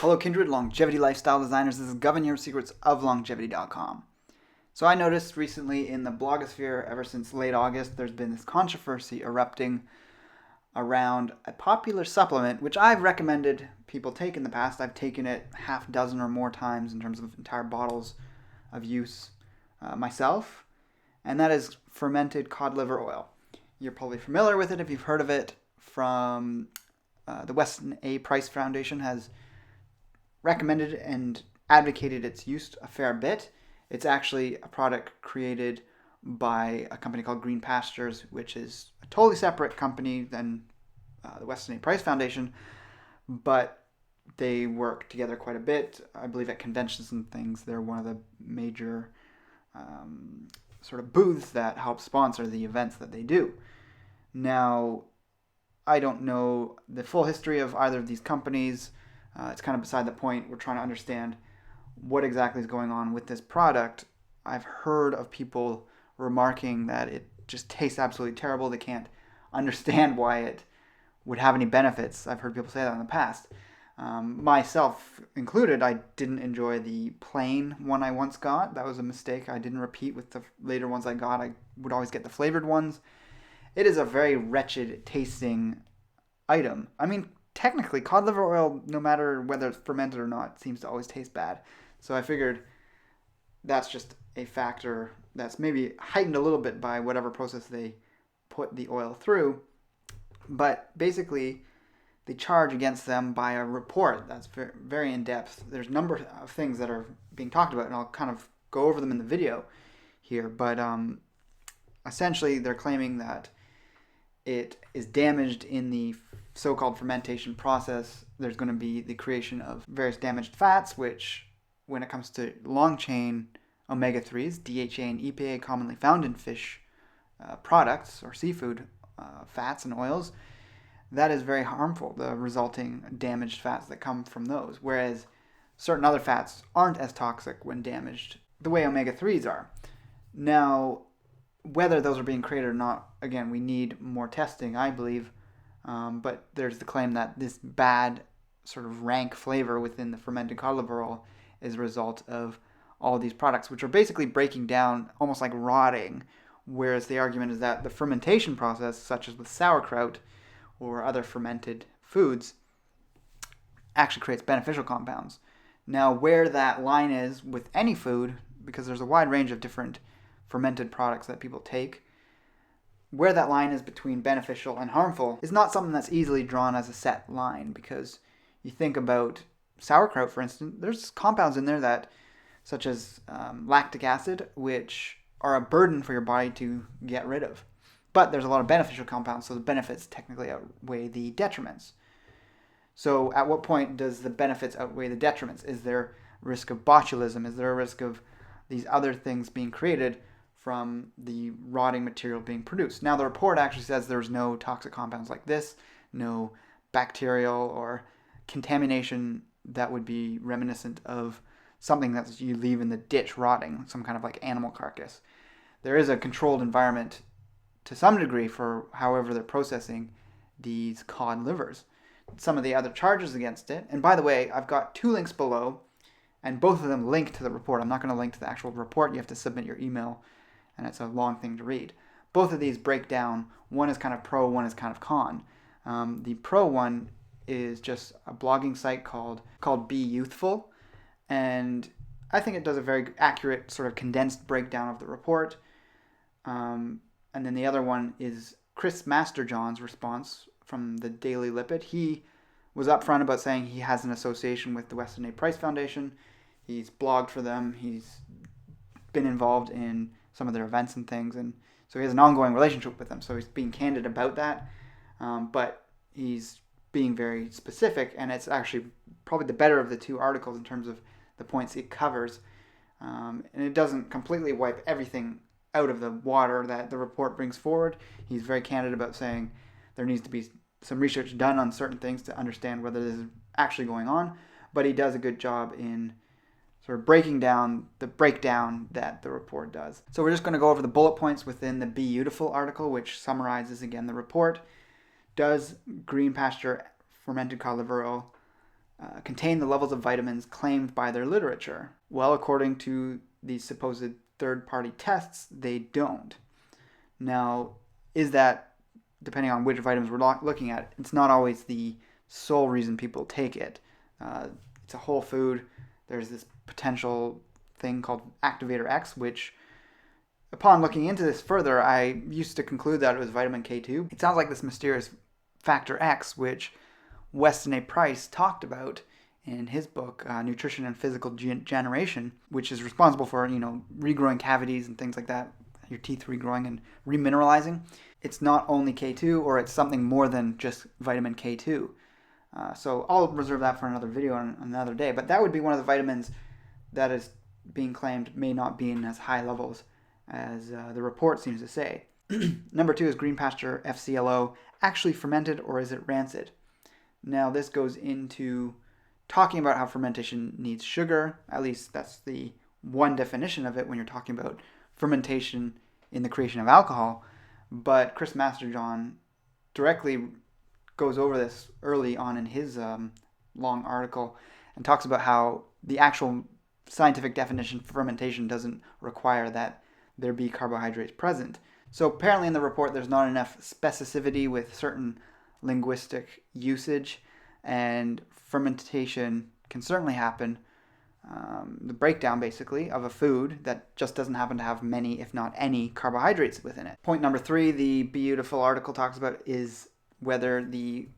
Hello kindred longevity lifestyle designers, this is Govin here with secrets of longevity.com. So I noticed recently in the blogosphere, ever since late August, there's been this controversy erupting around a popular supplement which I've recommended people take in the past. I've taken it half dozen or more times in terms of entire bottles of use myself, and that is Fermented Cod Liver Oil. You're probably familiar with it if you've heard of it from the Weston A. Price Foundation has recommended and advocated its use a fair bit. It's actually a product created by a company called Green Pastures, which is a totally separate company than the Weston A. Price Foundation, but they work together quite a bit. I believe at conventions and things, they're one of the major sort of booths that help sponsor the events that they do. Now, I don't know the full history of either of these companies. It's kind of beside the point. We're trying to understand what exactly is going on with this product. I've heard of people remarking that it just tastes absolutely terrible. They can't understand why it would have any benefits. I've heard people say that in the past. Myself included, I didn't enjoy the plain one I once got. That was a mistake. I didn't repeat with the later ones I got. I would always get the flavored ones. It is a very wretched tasting item. I mean, technically, cod liver oil, no matter whether it's fermented or not, seems to always taste bad. So I figured that's just a factor that's maybe heightened a little bit by whatever process they put the oil through. But basically, they charge against them by a report that's very, very in-depth. There's a number of things that are being talked about, and I'll kind of go over them in the video here. But essentially, they're claiming that it is damaged in the so-called fermentation process. There's going to be the creation of various damaged fats, which, when it comes to long-chain omega-3s, DHA and EPA, commonly found in fish products or seafood fats and oils, that is very harmful, the resulting damaged fats that come from those, whereas certain other fats aren't as toxic when damaged the way omega-3s are. Now, whether those are being created or not, again, we need more testing, I believe. But there's the claim that this bad sort of rank flavor within the fermented cod liver oil is a result of all these products, which are basically breaking down, almost like rotting, whereas the argument is that the fermentation process, such as with sauerkraut or other fermented foods, actually creates beneficial compounds. Now, where that line is with any food, because there's a wide range of different fermented products that people take, where that line is between beneficial and harmful is not something that's easily drawn as a set line, because you think about sauerkraut, for instance, there's compounds in there that, such as lactic acid, which are a burden for your body to get rid of. But there's a lot of beneficial compounds, so the benefits technically outweigh the detriments. So at what point does the benefits outweigh the detriments? Is there a risk of botulism? Is there a risk of these other things being created from the rotting material being produced? Now, the report actually says there's no toxic compounds like this, no bacterial or contamination that would be reminiscent of something that you leave in the ditch rotting, some kind of like animal carcass. There is a controlled environment to some degree for however they're processing these cod livers. Some of the other charges against it, and by the way, I've got 2 links below, and both of them link to the report. I'm not going to link to the actual report. You have to submit your email, and it's a long thing to read. Both of these break down. One is kind of pro, one is kind of con. The pro one is just a blogging site called Be Youthful, and I think it does a very accurate sort of condensed breakdown of the report. And then the other one is Chris Masterjohn's response from the Daily Lipid. He was upfront about saying he has an association with the Weston A. Price Foundation. He's blogged for them. He's been involved in some of their events and things, and so he has an ongoing relationship with them. So he's being candid about that, but he's being very specific, and it's actually probably the better of the 2 articles in terms of the points it covers, and it doesn't completely wipe everything out of the water that the report brings forward. He's very candid about saying there needs to be some research done on certain things to understand whether this is actually going on, but he does a good job in sort of breaking down the breakdown that the report does. So we're just going to go over the bullet points within the Be Beautiful article, which summarizes again the report. Does green pasture fermented cod liver oil contain the levels of vitamins claimed by their literature? Well, according to these supposed third-party tests, they don't. Now, is that, depending on which vitamins we're looking at, it's not always the sole reason people take it. It's a whole food. There's this potential thing called activator X, which, upon looking into this further, I used to conclude that it was vitamin K2. It sounds like this mysterious factor X, which Weston A. Price talked about in his book, Nutrition and Physical Generation, which is responsible for, regrowing cavities and things like that, your teeth regrowing and remineralizing. It's not only K2, or it's something more than just vitamin K2. So I'll reserve that for another video on another day. But that would be one of the vitamins that is being claimed may not be in as high levels as the report seems to say. Number 2 is green pasture FCLO actually fermented, or is it rancid? Now this goes into talking about how fermentation needs sugar. At least that's the one definition of it when you're talking about fermentation in the creation of alcohol. But Chris Masterjohn directly goes over this early on in his long article and talks about how the actual scientific definition for fermentation doesn't require that there be carbohydrates present. So apparently in the report there's not enough specificity with certain linguistic usage, and fermentation can certainly happen, the breakdown basically of a food that just doesn't happen to have many, if not any, carbohydrates within it. Point number 3, the beautiful article talks about, is whether the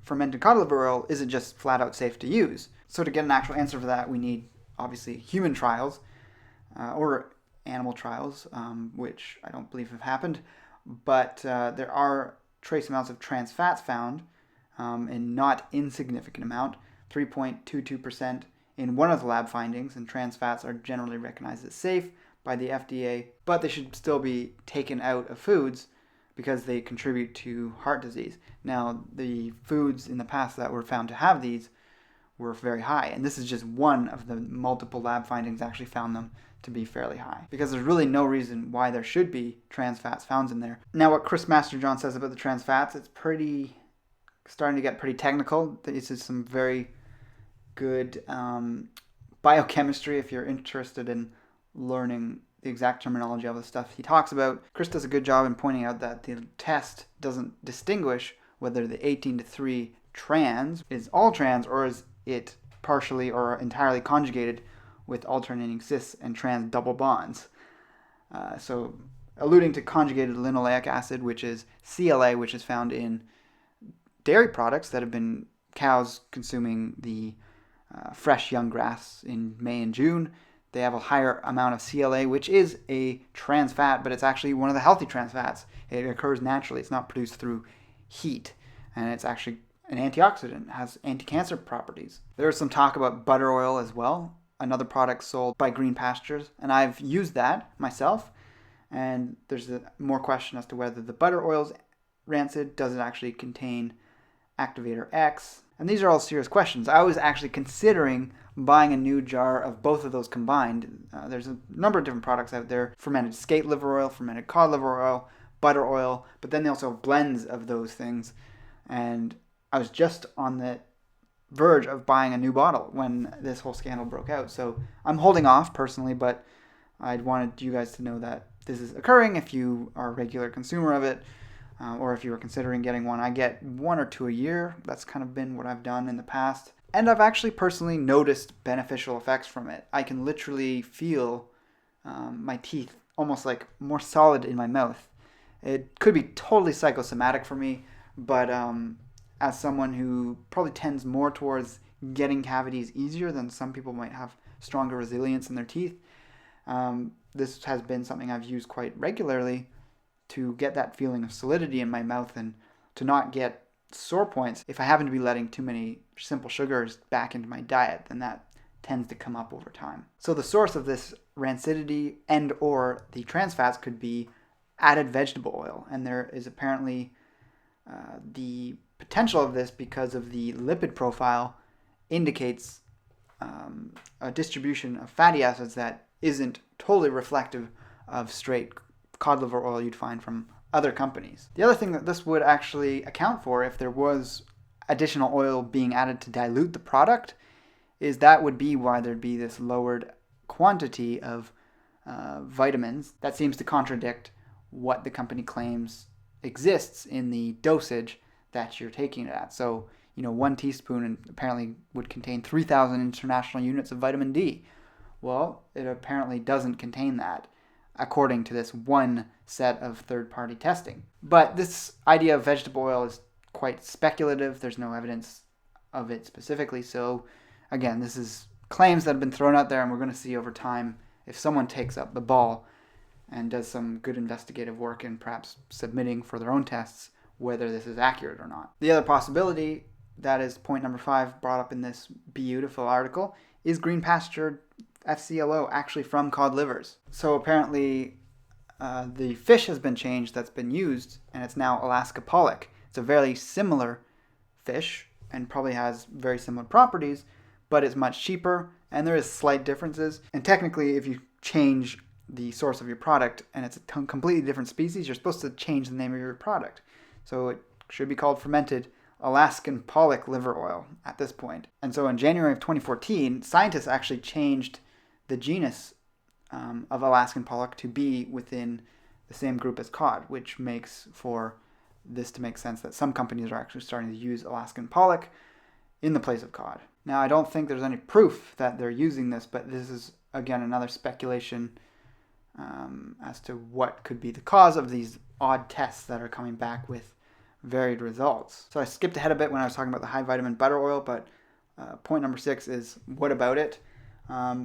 fermented cod liver oil isn't just flat out safe to use. So to get an actual answer for that, we need obviously human trials or animal trials, which I don't believe have happened, but there are trace amounts of trans fats found in not insignificant amount, 3.22% in one of the lab findings, and trans fats are generally recognized as safe by the FDA, but they should still be taken out of foods because they contribute to heart disease. Now, the foods in the past that were found to have these were very high, and this is just one of the multiple lab findings actually found them to be fairly high, because there's really no reason why there should be trans fats found in there. Now, what Chris Masterjohn says about the trans fats, it's starting to get pretty technical. This is some very good biochemistry if you're interested in learning the exact terminology of the stuff he talks about. Chris does a good job in pointing out that the test doesn't distinguish whether the 18-3 trans is all trans, or is it partially or entirely conjugated with alternating cis and trans double bonds. So alluding to conjugated linoleic acid, which is CLA, which is found in dairy products that have been cows consuming the fresh young grass in May and June. They have a higher amount of CLA, which is a trans fat, but it's actually one of the healthy trans fats. It occurs naturally. It's not produced through heat, and it's actually an antioxidant. It has anti-cancer properties. There is some talk about butter oil as well, another product sold by Green Pastures, and I've used that myself, and there's more question as to whether the butter oil's rancid. Does it actually contain activator X? And these are all serious questions. I was actually considering buying a new jar of both of those combined. There's a number of different products out there: fermented skate liver oil, fermented cod liver oil, butter oil, but then they also have blends of those things. And I was just on the verge of buying a new bottle when this whole scandal broke out. So I'm holding off personally, but I wanted you guys to know that this is occurring if you are a regular consumer of it, or if you were considering getting one. I get 1 or 2 a year. That's kind of been what I've done in the past. And I've actually personally noticed beneficial effects from it. I can literally feel my teeth almost like more solid in my mouth. It could be totally psychosomatic for me, but as someone who probably tends more towards getting cavities easier than some people might have stronger resilience in their teeth, this has been something I've used quite regularly to get that feeling of solidity in my mouth and to not get sore points. If I happen to be letting too many simple sugars back into my diet, then that tends to come up over time. So the source of this rancidity and or the trans fats could be added vegetable oil, and there is apparently the potential of this because of the lipid profile indicates a distribution of fatty acids that isn't totally reflective of straight cod liver oil you'd find from other companies. The other thing that this would actually account for, if there was additional oil being added to dilute the product, is that would be why there'd be this lowered quantity of vitamins. That seems to contradict what the company claims exists in the dosage that you're taking it at. So, 1 teaspoon apparently would contain 3,000 international units of vitamin D. Well, it apparently doesn't contain that, according to this one set of third-party testing. But this idea of vegetable oil is quite speculative. There's no evidence of it specifically. So, again, this is claims that have been thrown out there, and we're going to see over time if someone takes up the ball and does some good investigative work and perhaps submitting for their own tests whether this is accurate or not. The other possibility, that is point number 5 brought up in this beautiful article, is green pastured FCLO actually from cod livers. So apparently the fish has been changed that's been used, and it's now Alaskan Pollock. It's a very similar fish and probably has very similar properties, but it's much cheaper, and there is slight differences. And technically, if you change the source of your product and it's a completely different species, you're supposed to change the name of your product. So it should be called Fermented Alaskan Pollock Liver Oil at this point. And so in January of 2014, scientists actually changed the genus of Alaskan Pollock to be within the same group as cod, which makes for this to make sense that some companies are actually starting to use Alaskan Pollock in the place of cod. Now, I don't think there's any proof that they're using this, but this is, again, another speculation as to what could be the cause of these odd tests that are coming back with varied results. So I skipped ahead a bit when I was talking about the high vitamin butter oil, but point number 6 is what about it?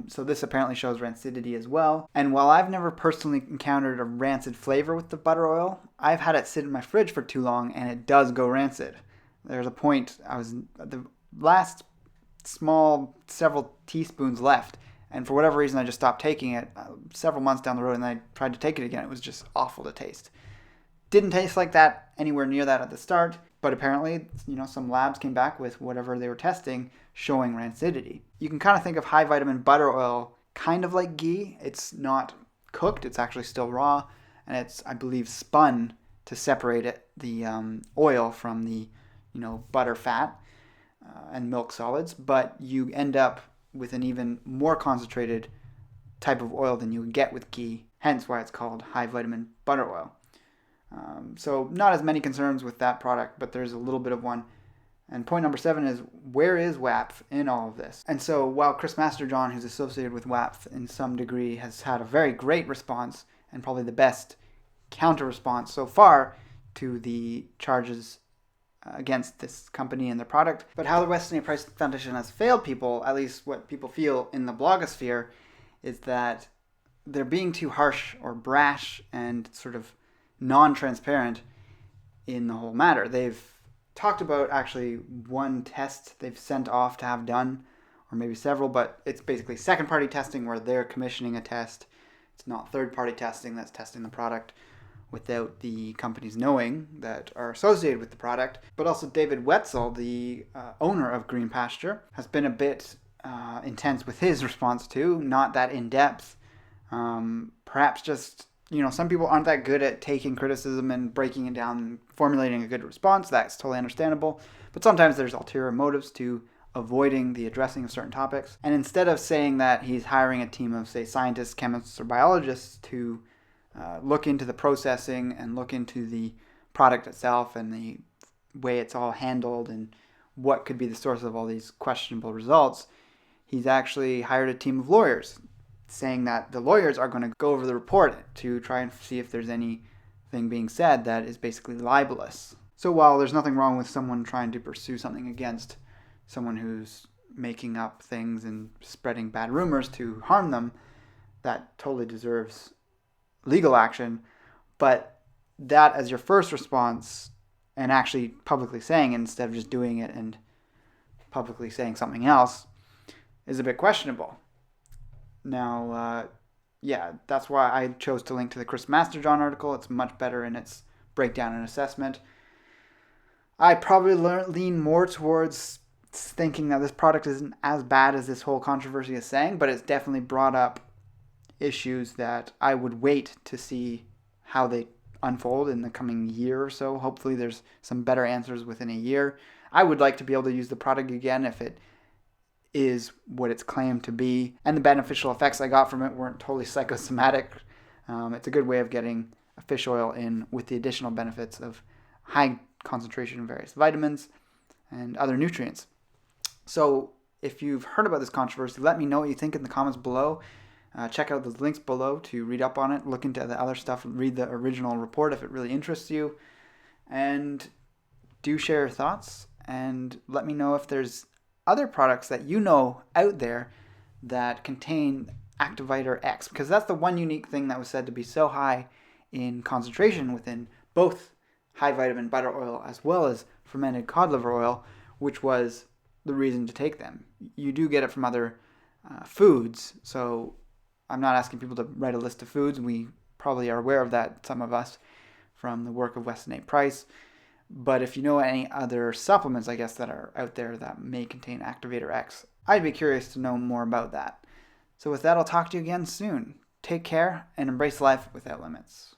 So this apparently shows rancidity as well. And while I've never personally encountered a rancid flavor with the butter oil, I've had it sit in my fridge for too long and it does go rancid. There's a point, I was the last small several teaspoons left, and for whatever reason I just stopped taking it several months down the road, and I tried to take it again. It was just awful to taste. Didn't taste like that anywhere near that at the start, but apparently, some labs came back with whatever they were testing showing rancidity. You can kind of think of high vitamin butter oil kind of like ghee. It's not cooked, it's actually still raw, and it's, I believe, spun to separate the oil from the butter fat and milk solids, but you end up with an even more concentrated type of oil than you would get with ghee, hence why it's called high vitamin butter oil. So not as many concerns with that product, but there's a little bit of one. And point number 7 is, where is WAPF in all of this? And so while Chris Masterjohn, who's associated with WAPF in some degree, has had a very great response and probably the best counter response so far to the charges against this company and their product, but how the Weston A. Price Foundation has failed people, at least what people feel in the blogosphere, is that they're being too harsh or brash and sort of non-transparent in the whole matter. They've talked about actually one test they've sent off to have done, or maybe several, but it's basically second-party testing where they're commissioning a test. It's not third-party testing that's testing the product without the companies knowing that are associated with the product. But also David Wetzel, the owner of Green Pasture, has been a bit intense with his response too, not that in-depth. Perhaps just, some people aren't that good at taking criticism and breaking it down and formulating a good response. That's totally understandable. But sometimes there's ulterior motives to avoiding the addressing of certain topics. And instead of saying that he's hiring a team of, say, scientists, chemists, or biologists to look into the processing and look into the product itself and the way it's all handled and what could be the source of all these questionable results, he's actually hired a team of lawyers, saying that the lawyers are going to go over the report to try and see if there's anything being said that is basically libelous. So while there's nothing wrong with someone trying to pursue something against someone who's making up things and spreading bad rumors to harm them, that totally deserves legal action. But that as your first response, and actually publicly saying it instead of just doing it and publicly saying something else, is a bit questionable. Now, that's why I chose to link to the Chris Masterjohn article. It's much better in its breakdown and assessment. I probably lean more towards thinking that this product isn't as bad as this whole controversy is saying, but it's definitely brought up issues that I would wait to see how they unfold in the coming year or so. Hopefully there's some better answers within a year. I would like to be able to use the product again if it is what it's claimed to be, and the beneficial effects I got from it weren't totally psychosomatic. It's a good way of getting a fish oil in with the additional benefits of high concentration of various vitamins and other nutrients. So if you've heard about this controversy, let me know what you think in the comments below. Check out the links below to read up on it, look into the other stuff, read the original report if it really interests you, and do share your thoughts, and let me know if there's other products that you know out there that contain Activator X, because that's the one unique thing that was said to be so high in concentration within both high vitamin butter oil as well as fermented cod liver oil, which was the reason to take them. You do get it from other foods, so I'm not asking people to write a list of foods. We probably are aware of that, some of us, from the work of Weston A. Price. But if you know any other supplements, I guess, that are out there that may contain Activator X, I'd be curious to know more about that. So with that, I'll talk to you again soon. Take care and embrace life without limits.